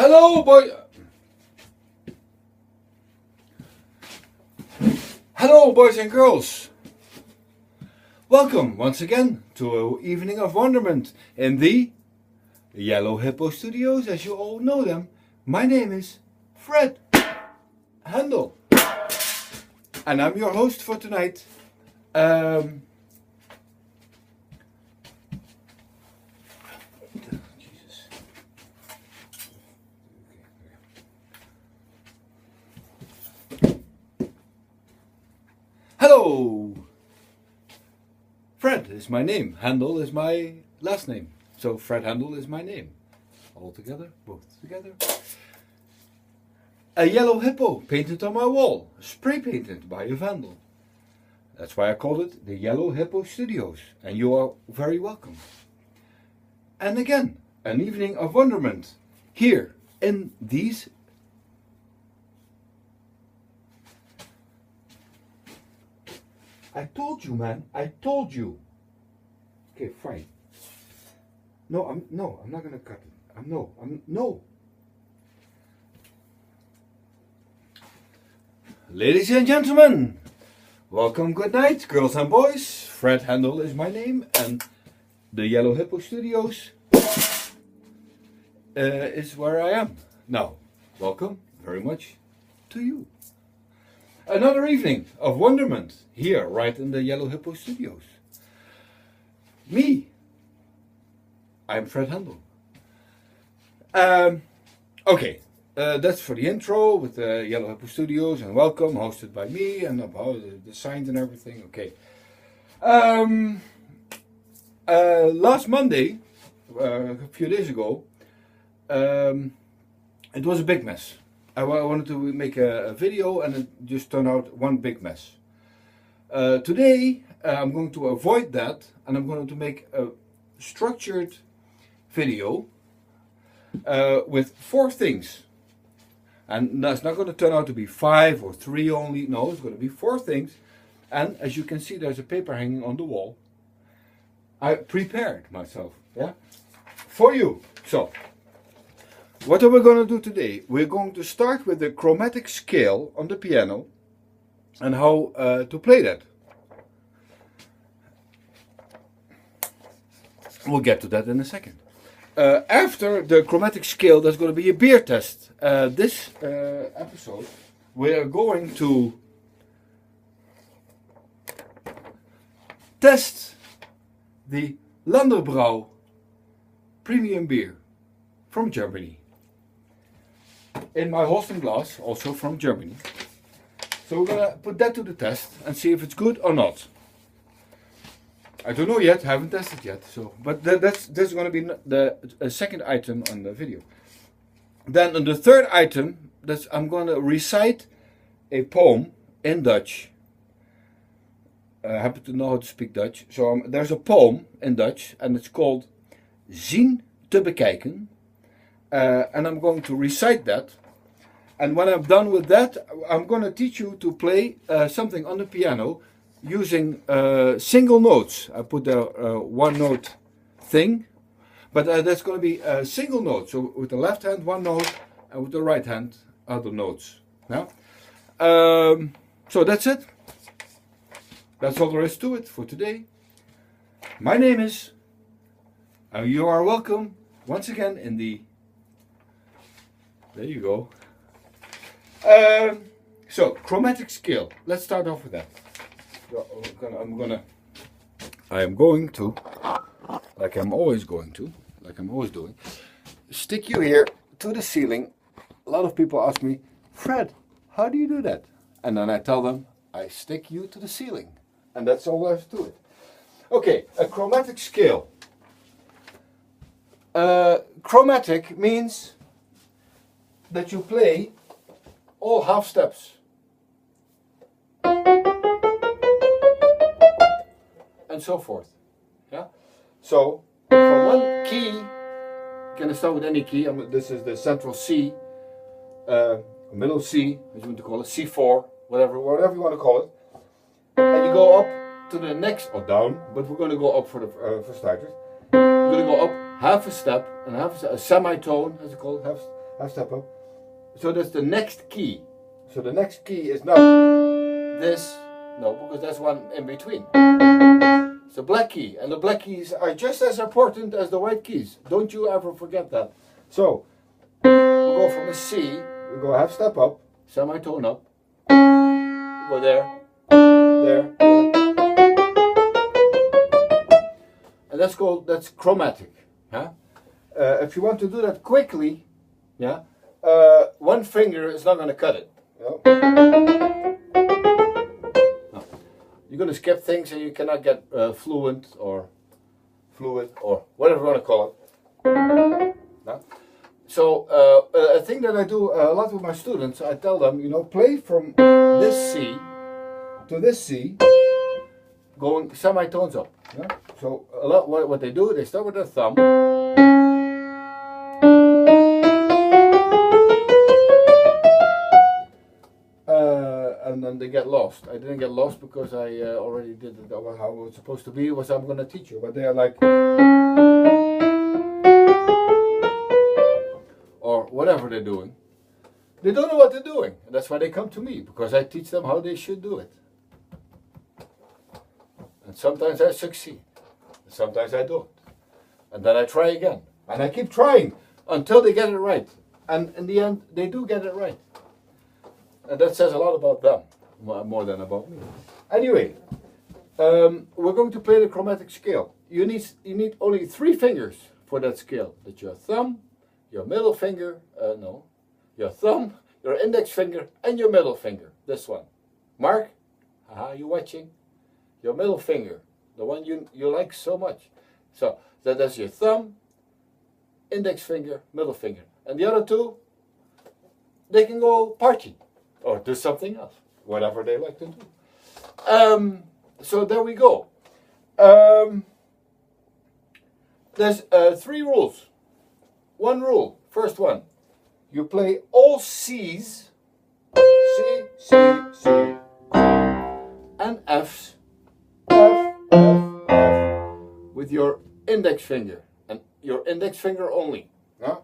Hello, Hello, boys and girls. Welcome once again to an evening of wonderment in the Yellow Hippo Studios, as you all know them. My name is Fred Handel, and I'm your host for tonight. Hello! Fred is my name, Handel is my last name. So Fred Handel is my name. All together, both together. A yellow hippo painted on my wall, spray painted by a vandal. That's why I called it the Yellow Hippo Studios, and you are very welcome. And again, an evening of wonderment here in these I told you, man. I told you. Okay, fine. No, I'm not gonna cut it. No. Ladies and gentlemen, welcome, good night, girls and boys. Fred Handel is my name, and the Yellow Hippo Studios is where I am. Now, welcome very much to you. Another evening of wonderment here, right in the Yellow Hippo Studios. Me, I'm Fred Handel. Okay, that's for the intro with the Yellow Hippo Studios, and welcome, hosted by me, and about the signs and everything. Okay. Last Monday, a few days ago, it was a big mess. I wanted to make a video, and it just turned out one big mess. Today I'm going to avoid that, and I'm going to make a structured video with 4 things. And that's not going to turn out to be 5 or 3 only. No, it's going to be 4 things. And as you can see, there's a paper hanging on the wall. I prepared myself, yeah, for you. So what are we going to do today? We're going to start with the chromatic scale on the piano and how to play that. We'll get to that in a second. After the chromatic scale, there's going to be a beer test. This episode, we're going to test the Landerbräu premium beer from Germany. In my Holsten glass, also from Germany. So we're gonna put that to the test and see if it's good or not. I don't know yet, haven't tested yet. So, but that's gonna be the second item on the video. Then on the third item, I'm gonna recite a poem in Dutch. I happen to know how to speak Dutch. So there's a poem in Dutch, and it's called Zien te bekijken. And I'm going to recite that. And when I'm done with that, I'm going to teach you to play something on the piano using single notes. I put the one note thing, but that's going to be a single note. So with the left hand, one note, and with the right hand, other notes. Yeah? So that's it. That's all there is to it for today. My name is, you are welcome once again in the, there you go. So, chromatic scale. Let's start off with that. I am going to, like I'm always doing, stick you here to the ceiling. A lot of people ask me, Fred, how do you do that? And then I tell them, I stick you to the ceiling. And that's all there is to it. Okay, a chromatic scale. Chromatic means that you play all half steps. And so forth. Yeah? So, for one key, you can start with any key. This is the central C, middle C, as you want to call it, C4, whatever you want to call it. And you go up to the next, or down, but we're going to go up for starters. We're going to go up half a step, and a semitone, as it's called, half step up. So that's the next key. So the next key is not this, no, because there's one in between. It's the black key, and the black keys are just as important as the white keys. Don't you ever forget that. So we go from a C, we go half step up, semitone up, go there, there, and that's chromatic. Huh? If you want to do that quickly, yeah, one finger is not going to cut it. You know? No. You're going to skip things and you cannot get fluid or whatever you want to call it. No? So a thing that I do a lot with my students, I tell them, you know, play from this C to this C, going semitones up. Yeah? So a lot what they do, they start with their thumb. And then they get lost. I didn't get lost because I already did it how it was supposed to be. Was I'm going to teach you, but they are like, or whatever they're doing. They don't know what they're doing, and that's why they come to me, because I teach them how they should do it. And sometimes I succeed, and sometimes I don't, and then I try again, and I keep trying until they get it right. And in the end, they do get it right. And that says a lot about them, more than about me. Anyway, we're going to play the chromatic scale. You need only 3 fingers for that scale. That's your thumb, your middle finger, your thumb, your index finger, and your middle finger. This one. Mark, you watching? Your middle finger, the one you like so much. So that's your thumb, index finger, middle finger. And the other 2, they can go party. Or do something else, whatever they like to do. So there we go. There's 3 rules. 1 rule, first one. You play all C's, C, C, C, and F's, F, F, F, with your index finger, and your index finger only. Yeah?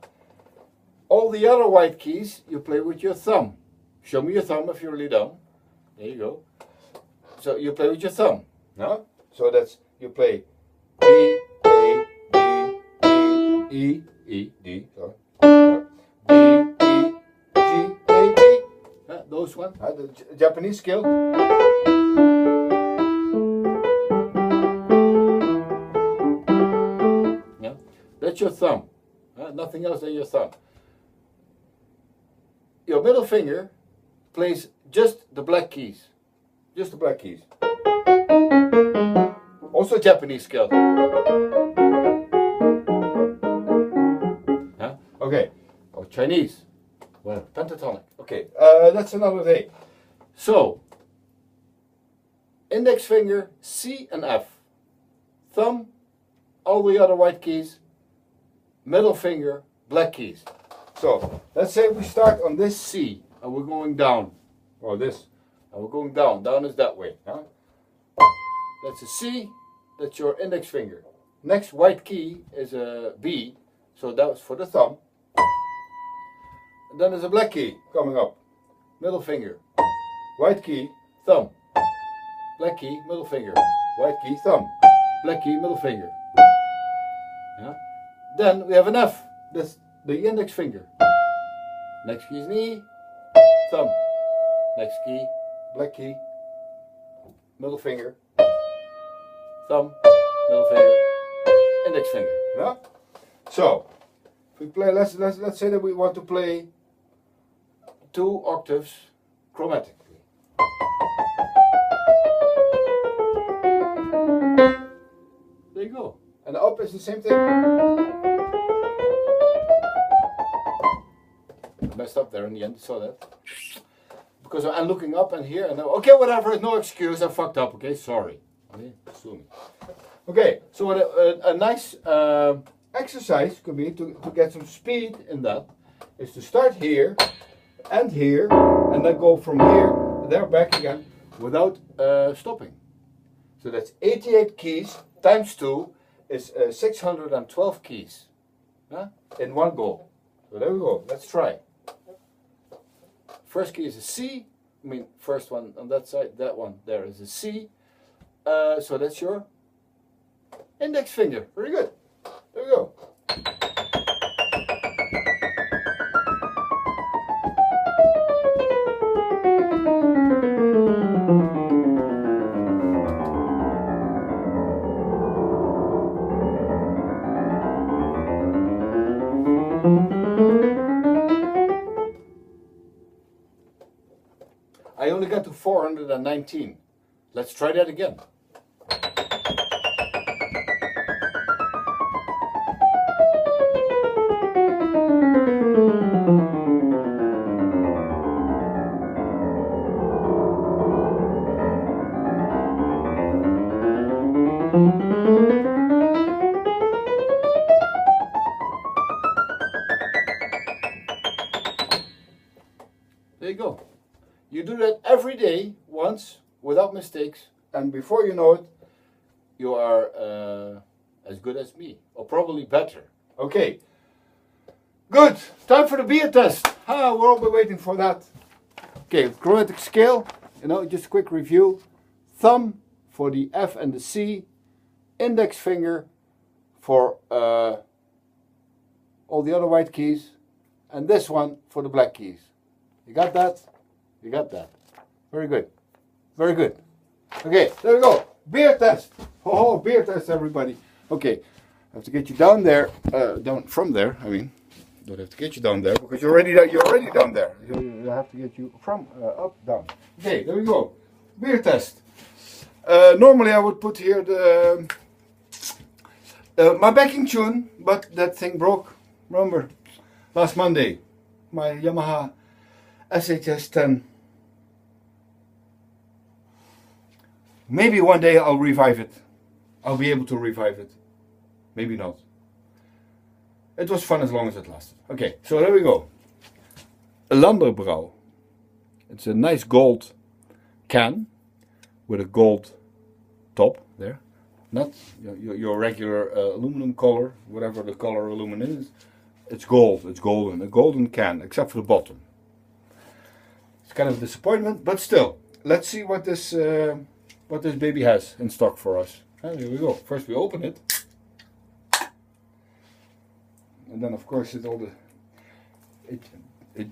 All the other white keys, you play with your thumb. Show me your thumb if you're really dumb. There you go. So you play with your thumb. No? So that's, you play B, A, D, E, E, D, sorry. B, E, G, A, B. Those one, the Japanese scale. Yeah? That's your thumb. Nothing else than your thumb. Your middle finger plays just the black keys. Just the black keys. Also Japanese scale. Huh? Okay. Or Chinese. Well, pentatonic. Okay. That's another day. So, index finger, C and F. Thumb, all the other white keys. Middle finger, black keys. So, let's say we start on this C. And we're going down, or this, and we're going down. Down is that way. Huh? That's a C, that's your index finger. Next white key is a B, so that was for the thumb. And then there's a black key coming up. Middle finger, white key, thumb. Black key, middle finger. White key, thumb. Black key, middle finger. Yeah? Then we have an F, that's the index finger. Next key is an E. Thumb, next key, black key, middle finger, thumb, middle finger, index finger. Yeah? So, if we play, let's say that we want to play 2 octaves chromatically. There you go. And the up is the same thing. Messed up there in the end, saw that. Because I'm looking up and here and okay, whatever, no excuse, I fucked up, okay, sorry. Okay, sue me. Okay, so what a nice exercise could be to get some speed in that is to start here and then go from here, there, back again without stopping. So that's 88 keys times 2 is 612 keys in one go. So there we go. Let's try. First key is a C. I mean, first one on that side. That one there is a C. So that's your index finger. Very good. There we go. I only got to 419. Let's try that again. There you go. You do that every day, once, without mistakes, and before you know it, you are as good as me, or probably better. Okay, good. Time for the beer test. We're all been waiting for that. Okay, chromatic scale, just a quick review. Thumb for the F and the C, index finger for all the other white keys, and this one for the black keys. You got that? You got that. Very good. Very good. Okay, there we go. Beer test. Oh, beer test, everybody. Okay, I have to get you down there. Down from there, I mean. Don't have to get you down there because you're already down there. You have to get you from up, down. Okay, there we go. Beer test. Normally I would put here the my backing tune, but that thing broke. Remember, last Monday, my Yamaha SHS 10. Maybe one day I'll revive it. I'll be able to revive it. Maybe not. It was fun as long as it lasted. Okay, so there we go. A Landerbrouw. It's a nice gold can with a gold top there. Not your regular aluminum color, whatever the color aluminum is. It's gold. It's golden. A golden can, except for the bottom. It's kind of a disappointment, but still. Let's see what this baby has in stock for us. Here we go. First we open it. And then of course it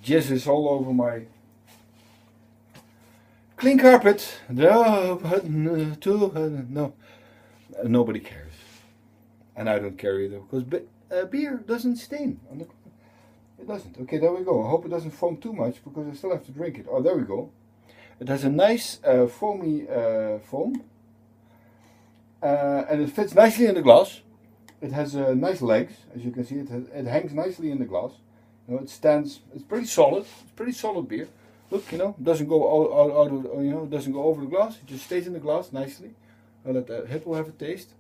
jizzes all over my clean carpet. No, nobody cares. And I don't care either, because beer doesn't stain on the carpet. It doesn't. Okay, there we go. I hope it doesn't foam too much, because I still have to drink it. Oh, there we go. It has a nice foamy foam, and it fits nicely in the glass. It has nice legs, as you can see. It hangs nicely in the glass. It stands. It's pretty solid. It's pretty solid beer. Look, doesn't go out of, doesn't go over the glass. It just stays in the glass nicely. I'll let Hippo have a taste.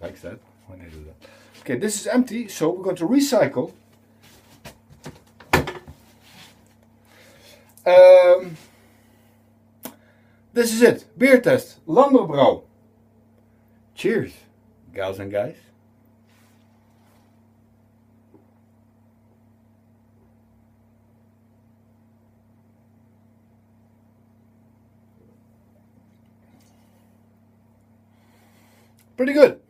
Likes that when they do that. Okay, this is empty, so we're going to recycle. This is it. Beer test. Landerbrouw. Cheers, gals and guys. Pretty good.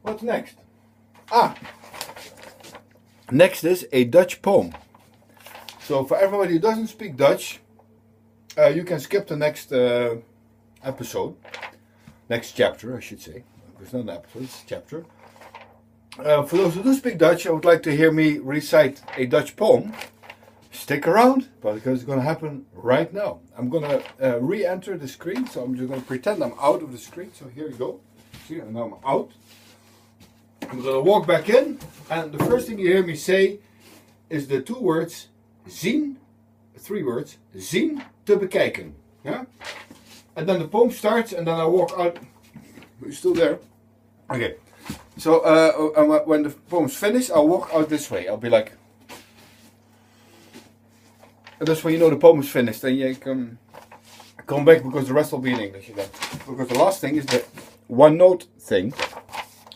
What's next? Next is a Dutch poem. So for everybody who doesn't speak Dutch, you can skip the next episode. Next chapter, I should say. It's not an episode, it's a chapter. For those who do speak Dutch, I would like to hear me recite a Dutch poem. Stick around, because it's going to happen right now. I'm going to re-enter the screen, so I'm just going to pretend I'm out of the screen. So here you go. See, now I'm out. I'm going to walk back in, and the first thing you hear me say is the two words, zien, three words, zien te bekijken. Yeah? And then the poem starts, and then I walk out. You're still there? Okay. So when the poem's finished, I'll walk out this way. I'll be like, and that's when you know the poem is finished. Then you can come back, because the rest will be in English again. Because the last thing is the one note thing,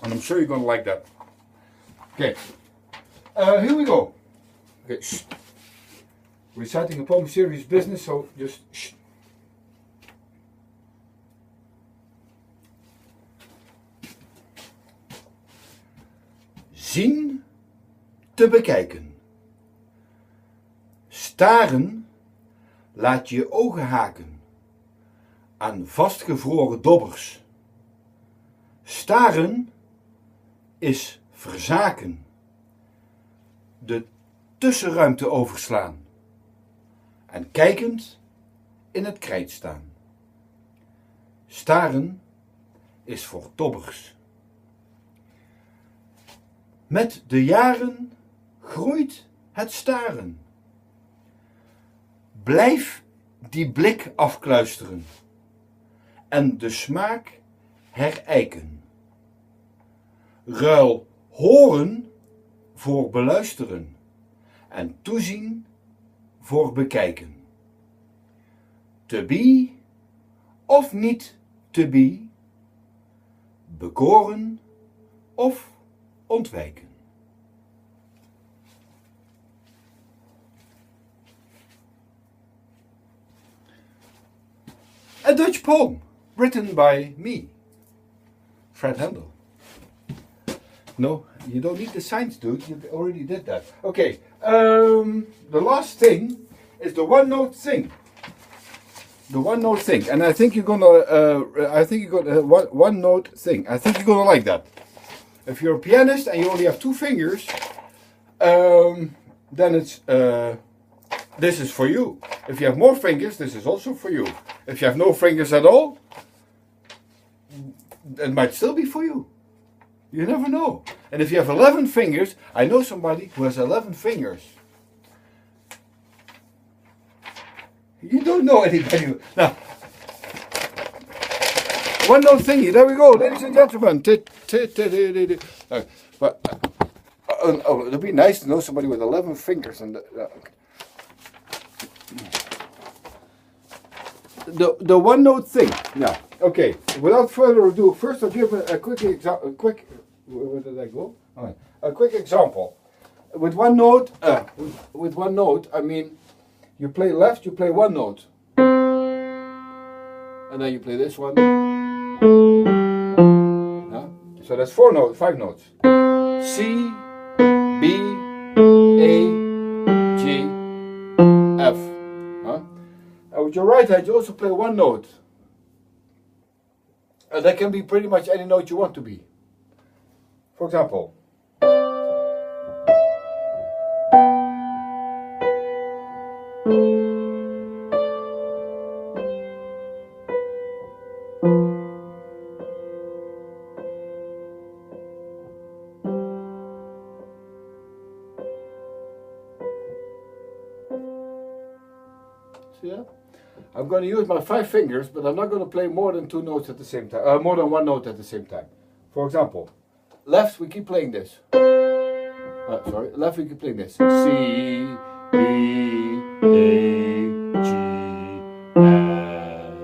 and I'm sure you're gonna like that. Okay, here we go. Okay, shh. Reciting a poem is serious business, so just shh. Zien, te bekijken. Staren laat je ogen haken aan vastgevroren dobbers. Staren is verzaken, de tussenruimte overslaan en kijkend in het krijt staan. Staren is voor dobbers. Met de jaren groeit het staren. Blijf die blik afkluisteren en de smaak herijken. Ruil horen voor beluisteren en toezien voor bekijken. To be of niet to be, bekoren of ontwijken. A Dutch poem written by me, Fred Handel. No, you don't need the signs, dude. You already did that. Okay. The last thing is the one note thing. The one note thing, and I think you're gonna. I think you're gonna one note thing. I think you're gonna like that. If you're a pianist and you only have 2 fingers, then it's this is for you. If you have more fingers, this is also for you. If you have no fingers at all, it might still be for you. You never know. And if you have 11 fingers, I know somebody who has 11 fingers. You don't know anybody. Now, one note thingy. There we go, ladies and gentlemen. But it'd be nice to know somebody with 11 fingers. And the one note thing. Yeah. Okay. Without further ado, first I'll give a quick example. Where did I go? All right. A quick example. With one note. With one note, I mean. You play left, you play one note. And then you play this one. Yeah? So that's 5 notes. C, B, A, G, F. Huh? And with your right hand, you also play one note. And that can be pretty much any note you want to be. For example. See that? I'm going to use my 5 fingers, but I'm not going to play more than 2 notes at the same time. More than 1 note at the same time. For example, left we keep playing this. Sorry, left we keep playing this. C, B, A, G, F,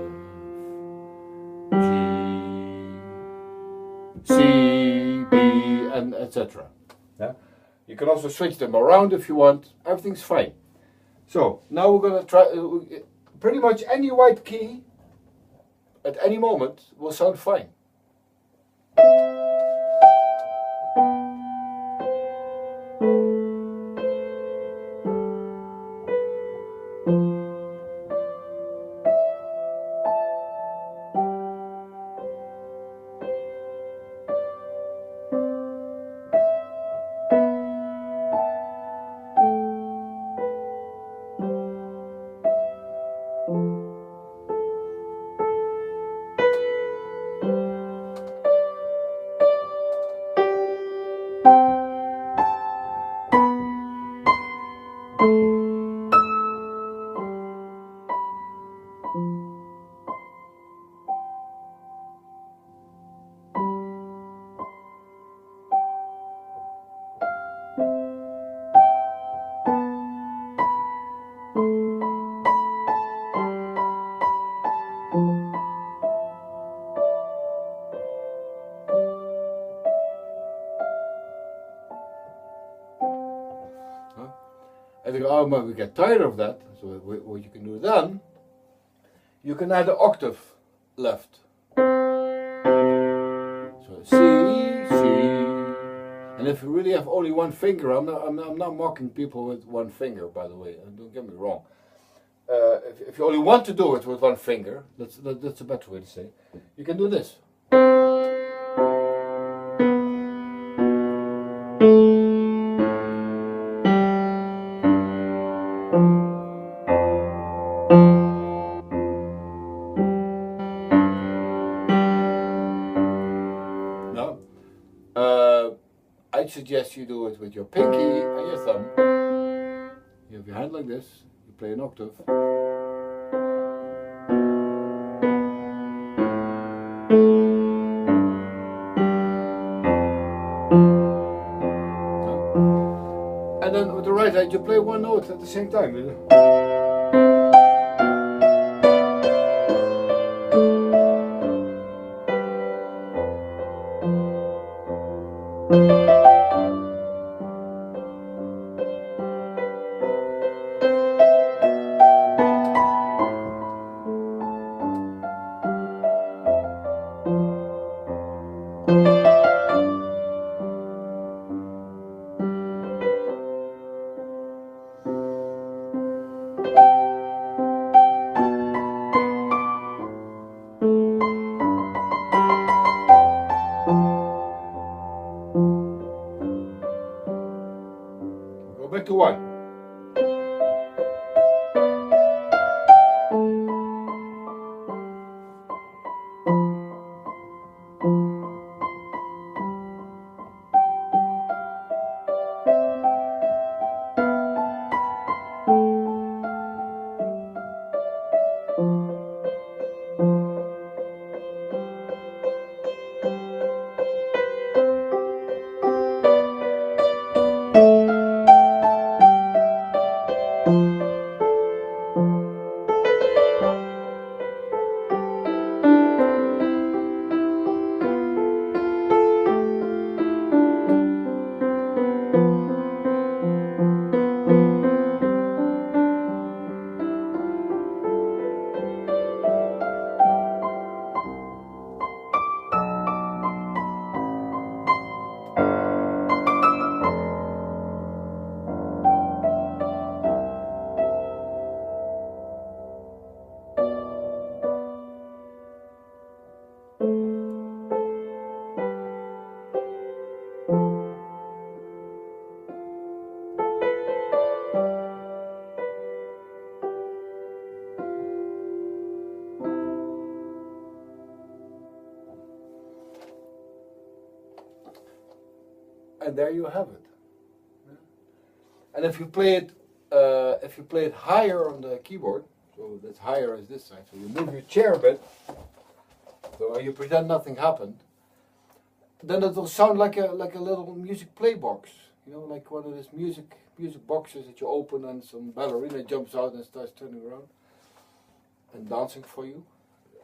G, C, B, and etc. Yeah? You can also switch them around if you want. Everything's fine. So now we're going to try. Pretty much any white key at any moment will sound fine. And they go, oh, but we get tired of that. So what you can do then, you can add an octave left. So C, C. And if you really have only one finger, I'm not mocking people with one finger, by the way. Don't get me wrong. If you only want to do it with one finger, that's a better way to say it, you can do this. Now, I'd suggest you do it with your pinky and your thumb. You have your hand like this, you play an octave. And then with the right hand you play one note at the same time. Go back to one. And there you have it. And if you play it higher on the keyboard, so that's higher as this side, so you move your chair a bit, so you pretend nothing happened, then it will sound like a little music play box, you know, like one of these music boxes that you open and some ballerina jumps out and starts turning around and dancing for you,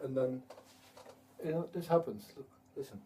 and then, you know, this happens. Look, listen.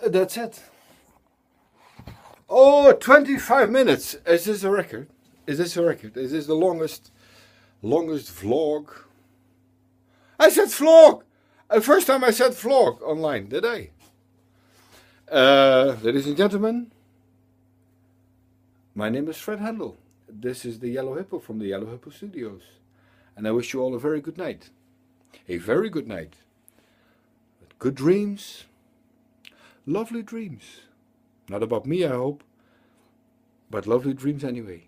That's it. Oh, 25 minutes. Is this a record? Is this a record? Is this the longest vlog? I said vlog. First time I said vlog online, did I? Ladies and gentlemen, my name is Fred Handel. This is the Yellow Hippo from the Yellow Hippo Studios. And I wish you all a very good night. A very good night. Good dreams. Lovely dreams. Not about me, I hope. But lovely dreams anyway.